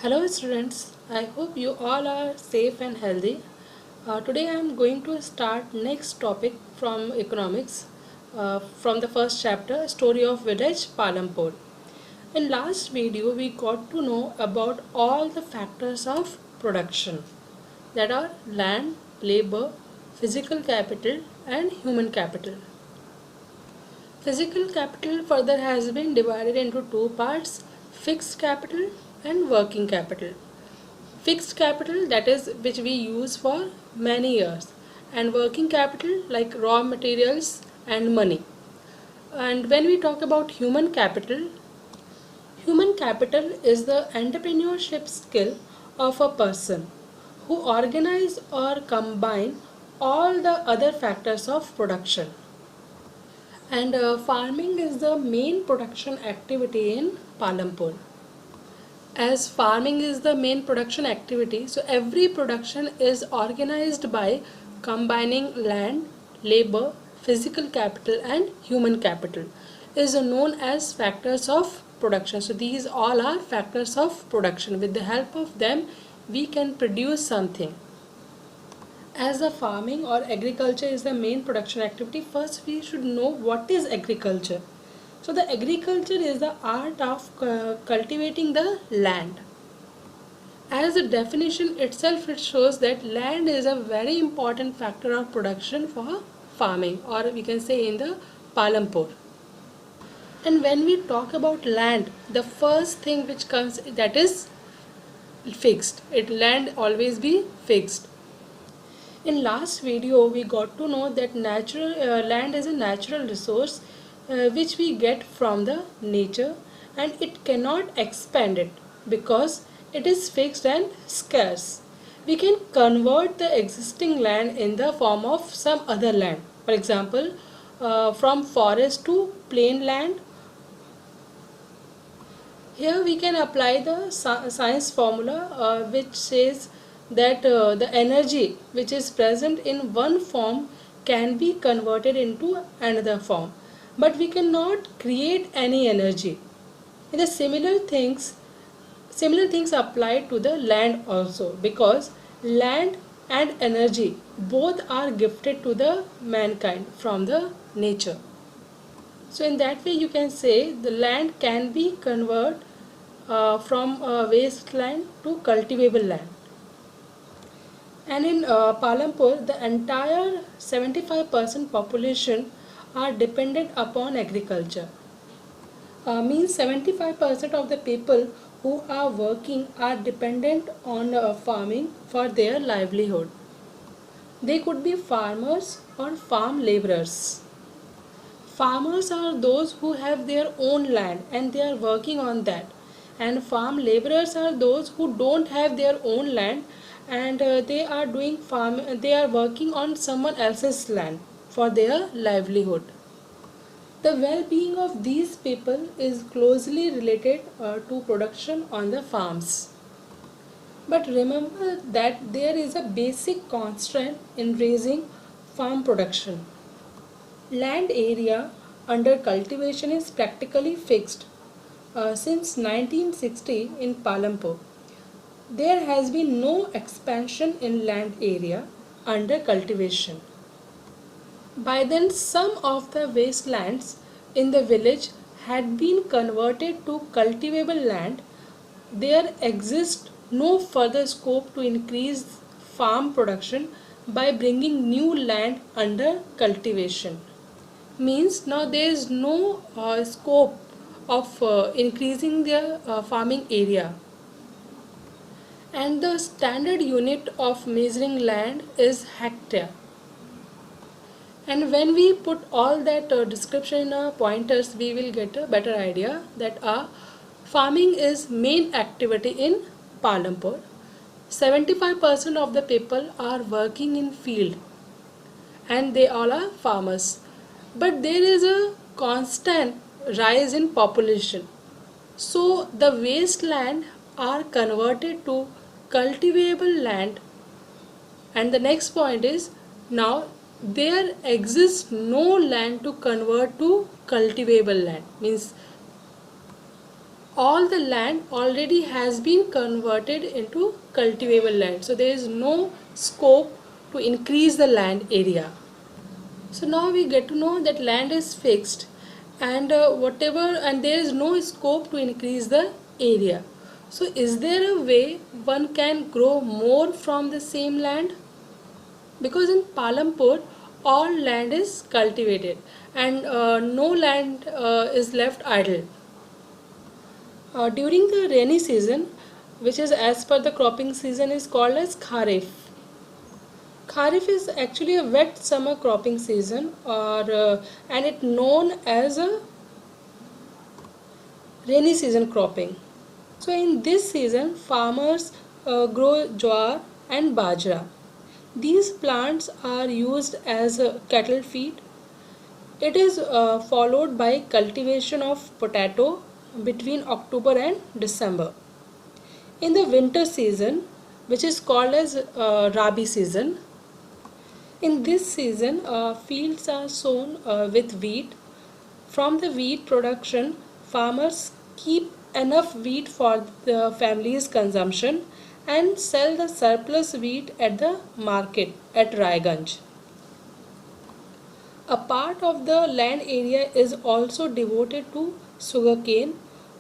Hello students, I hope you all are safe and healthy. Today I am going to start next topic from economics from the first chapter, Story of Village Palampur. In last video we got to know about all the factors of production, that are land, labor, physical capital and human capital. Physical capital further has been divided into two parts, fixed capital and working capital. Fixed capital, that is which we use for many years, and working capital like raw materials and money. And when we talk about human capital is the entrepreneurship skill of a person who organize or combine all the other factors of production. And farming is the main production activity in Palampur. As farming is the main production activity, so every production is organized by combining land, labor, physical capital and human capital, is known as factors of production. So these all are factors of production. With the help of them we can produce something. As the farming or agriculture is the main production activity, first we should know what is agriculture. So the agriculture is the art of cultivating the land. As the definition itself, it shows that land is a very important factor of production for farming, or we can say in the Palampur. And when we talk about land, the first thing which comes, that is fixed. Land always be fixed. In last video we got to know that natural land is a natural resource which we get from the nature, and it cannot expand it because it is fixed and scarce. We can convert the existing land in the form of some other land. For example, from forest to plain land. Here we can apply the science formula which says that the energy which is present in one form can be converted into another form, but we cannot create any energy. And the similar things apply to the land also, because land and energy both are gifted to the mankind from the nature. So in that way you can say the land can be converted from wasteland to cultivable land. And in Palampur, the entire 75% population are dependent upon agriculture. Means 75% of the people who are working are dependent on farming for their livelihood. They could be farmers or farm laborers. Farmers are those who have their own land and they are working on that, and farm laborers are those who don't have their own land and they are working on someone else's land for their livelihood. The well-being of these people is closely related to production on the farms. But remember that there is a basic constraint in raising farm production. Land area under cultivation is practically fixed. Since 1960 in Palampur, there has been no expansion in land area under cultivation. By then, some of the wastelands in the village had been converted to cultivable land. There exists no further scope to increase farm production by bringing new land under cultivation. Means now there is no scope of increasing the farming area, and the standard unit of measuring land is hectare. And when we put all that description in pointers, we will get a better idea that farming is main activity in Palampur. 75% of the people are working in field and they all are farmers. But there is a constant rise in population. So the wasteland are converted to cultivable land, and the next point is now there exists no land to convert to cultivable land. Means all the land already has been converted into cultivable land. So there is no scope to increase the land area. So now we get to know that land is fixed, and and there is no scope to increase the area. So is there a way one can grow more from the same land? Because in Palampur all land is cultivated, and no land is left idle. During the rainy season, which is as per the cropping season is called as Kharif. Kharif is actually a wet summer cropping season, and it known as a rainy season cropping. So in this season, farmers grow jowar and bajra. These plants are used as cattle feed. It is followed by cultivation of potato between October and December. In the winter season, which is called as Rabi season, in this season fields are sown with wheat. From the wheat production, farmers keep enough wheat for the family's consumption and sell the surplus wheat at the market at Raiganj. A part of the land area is also devoted to sugarcane,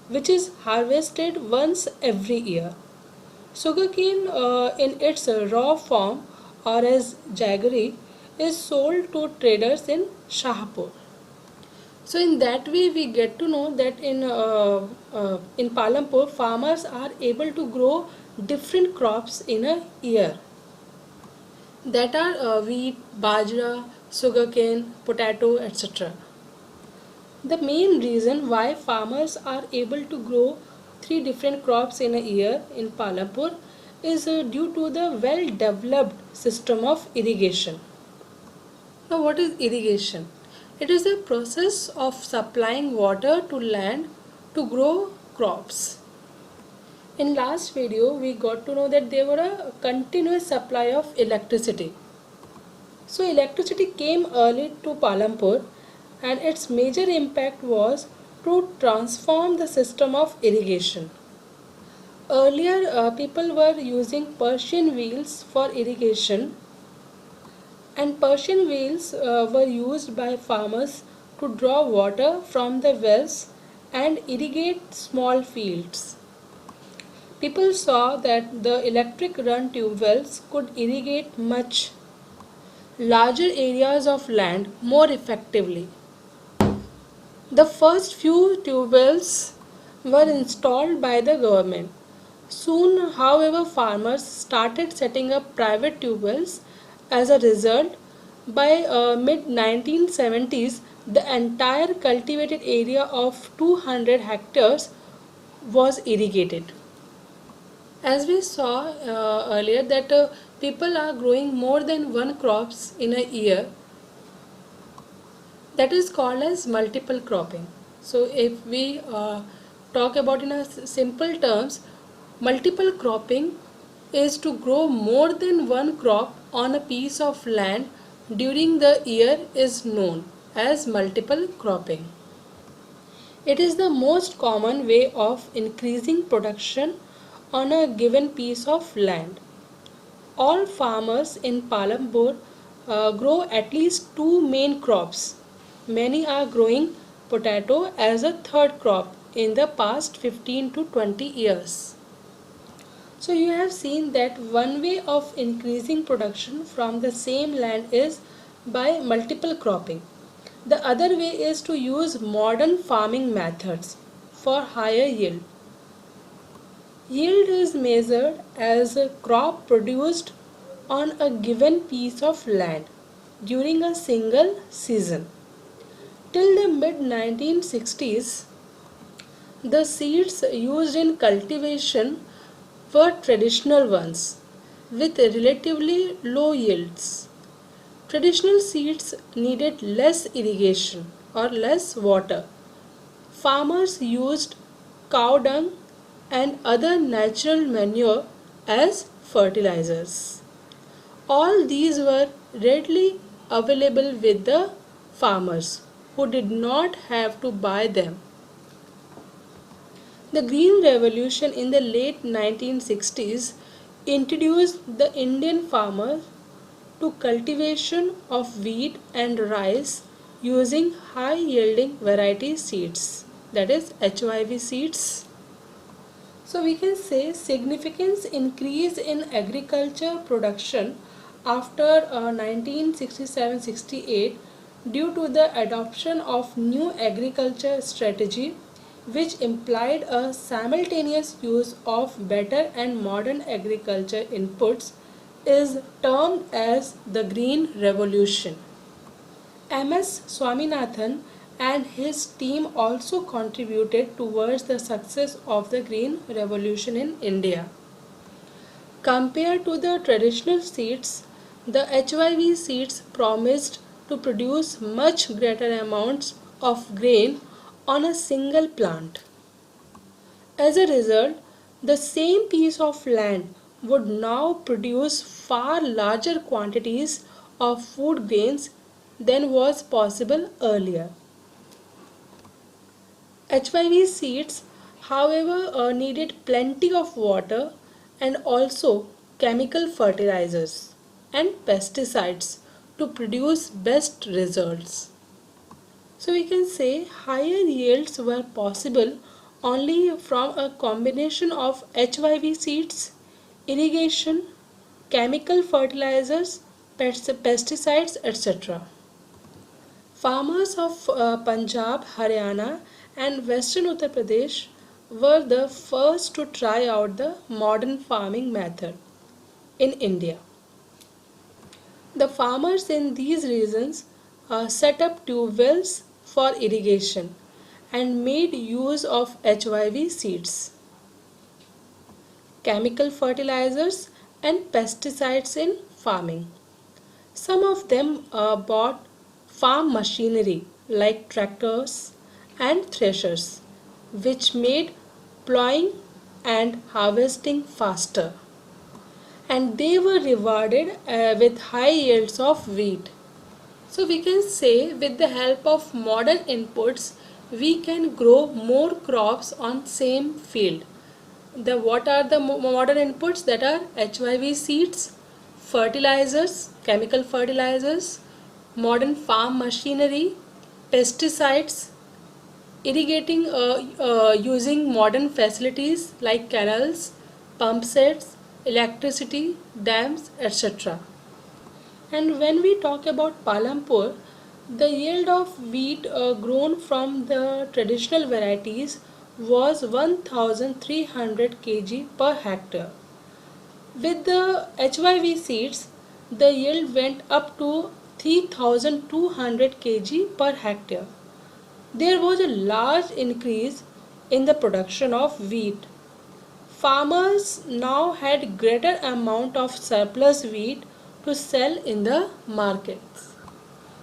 which is harvested once every year. Sugarcane in its raw form or as jaggery is sold to traders in Shahpur. So in that way we get to know that in Palampur farmers are able to grow different crops in a year, that are wheat, bajra, sugarcane, potato, etc. The main reason why farmers are able to grow three different crops in a year in Palampur is due to the well developed system of irrigation. Now, what is irrigation? It is a process of supplying water to land to grow crops. In last video, we got to know that there were a continuous supply of electricity. So electricity came early to Palampur, and its major impact was to transform the system of irrigation. Earlier, people were using Persian wheels for irrigation, and Persian wheels were used by farmers to draw water from the wells and irrigate small fields. People saw that the electric run tube wells could irrigate much larger areas of land more effectively. The first few tube wells were installed by the government. Soon, however, farmers started setting up private tube wells. As a result, by mid 1970s, the entire cultivated area of 200 hectares was irrigated. As we saw earlier that people are growing more than one crops in a year, that is called as multiple cropping. So if we talk about in a simple terms, multiple cropping is to grow more than one crop on a piece of land during the year is known as multiple cropping. It is the most common way of increasing production on a given piece of land. All farmers in Palampur grow at least two main crops. Many are growing potato as a third crop in the past 15 to 20 years. So you have seen that one way of increasing production from the same land is by multiple cropping. The other way is to use modern farming methods for higher yield. Yield is measured as a crop produced on a given piece of land during a single season. Till the mid 1960s, the seeds used in cultivation were traditional ones with relatively low yields. Traditional seeds needed less irrigation or less water. Farmers used cow dung and other natural manure as fertilizers. All these were readily available with the farmers who did not have to buy them. The Green Revolution in the late 1960s introduced the Indian farmer to cultivation of wheat and rice using high yielding variety seeds, that is HYV seeds. So we can say significance increase in agriculture production after 1967-68 due to the adoption of new agriculture strategy, which implied a simultaneous use of better and modern agriculture inputs, is termed as the Green Revolution. MS Swaminathan and his team also contributed towards the success of the Green Revolution in India. Compared to the traditional seeds, the HYV seeds promised to produce much greater amounts of grain on a single plant. As a result, the same piece of land would now produce far larger quantities of food grains than was possible earlier. HYV seeds, however, needed plenty of water and also chemical fertilizers and pesticides to produce best results. So we can say higher yields were possible only from a combination of HYV seeds, irrigation, chemical fertilizers, pesticides, etc. Farmers of Punjab, Haryana, and Western Uttar Pradesh were the first to try out the modern farming method in India. The farmers in these regions set up tube wells for irrigation and made use of HYV seeds, chemical fertilizers, and pesticides in farming. Some of them bought farm machinery like tractors and threshers, which made plowing and harvesting faster. And they were rewarded with high yields of wheat. So we can say with the help of modern inputs, we can grow more crops on same field. What are the modern inputs? That are HYV seeds, fertilizers, chemical fertilizers, modern farm machinery, pesticides, irrigating using modern facilities like canals, pump sets, electricity, dams, etc. And when we talk about Palampur, the yield of wheat grown from the traditional varieties was 1300 kg per hectare. With the HYV seeds, the yield went up to 3200 kg per hectare. There was a large increase in the production of wheat. Farmers now had greater amount of surplus wheat to sell in the markets.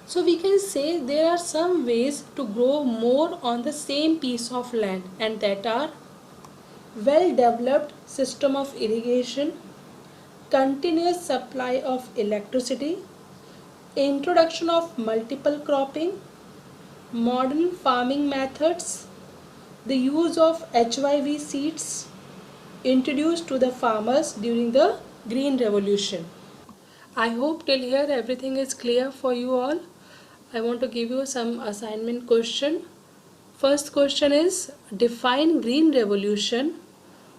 So we can say there are some ways to grow more on the same piece of land, and that are well developed system of irrigation, continuous supply of electricity, introduction of multiple cropping, modern farming methods, the use of HYV seeds introduced to the farmers during the Green Revolution. I hope till here everything is clear for you all. I want to give you some assignment question. First question is, define Green Revolution.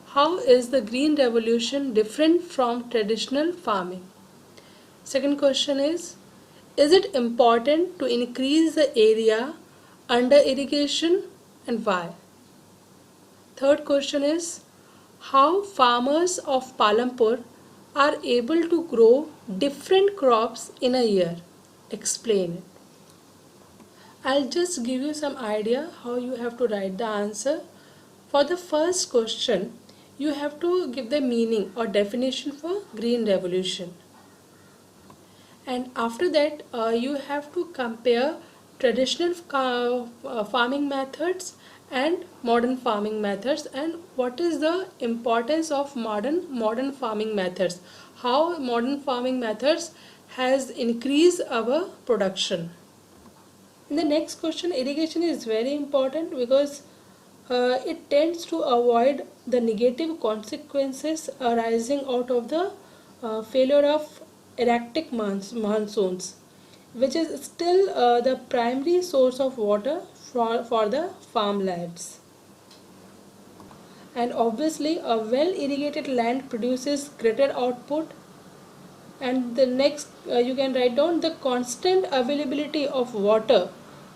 How is the Green Revolution different from traditional farming? Second question is it important to increase the area under irrigation and why? Third question is, how farmers of Palampur are able to grow different crops in a year? Explain it. I'll just give you some idea how you have to write the answer. For the first question, you have to give the meaning or definition for Green Revolution. And after that, you have to compare traditional farming methods and modern farming methods, and what is the importance of modern farming methods, how modern farming methods has increased our production. In the next question, irrigation is very important because it tends to avoid the negative consequences arising out of the failure of erratic monsoons, which is still the primary source of water for the farmlands. And obviously, a well irrigated land produces greater output. And the next, you can write down the constant availability of water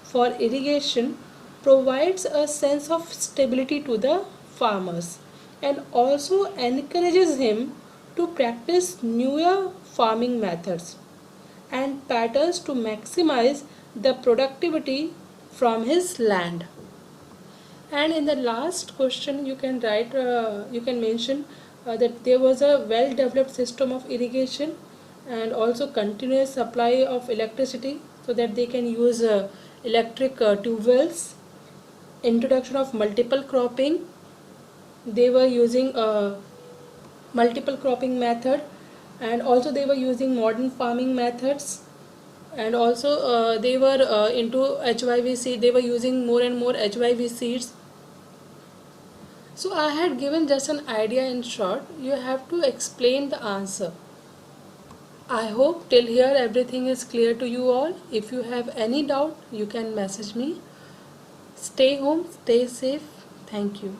for irrigation provides a sense of stability to the farmers and also encourages him to practice newer farming methods and patterns to maximize the productivity from his land. And in the last question, you can write, you can mention that there was a well developed system of irrigation and also continuous supply of electricity so that they can use electric tube wells, introduction of multiple cropping. They were using a multiple cropping method, and also they were using modern farming methods, and also they were into HYV seed. They were using more and more HYV seeds. So I had given just an idea in short. You have to explain the answer. I hope till here everything is clear to you all. If you have any doubt, you can message me. Stay home, stay safe. Thank you.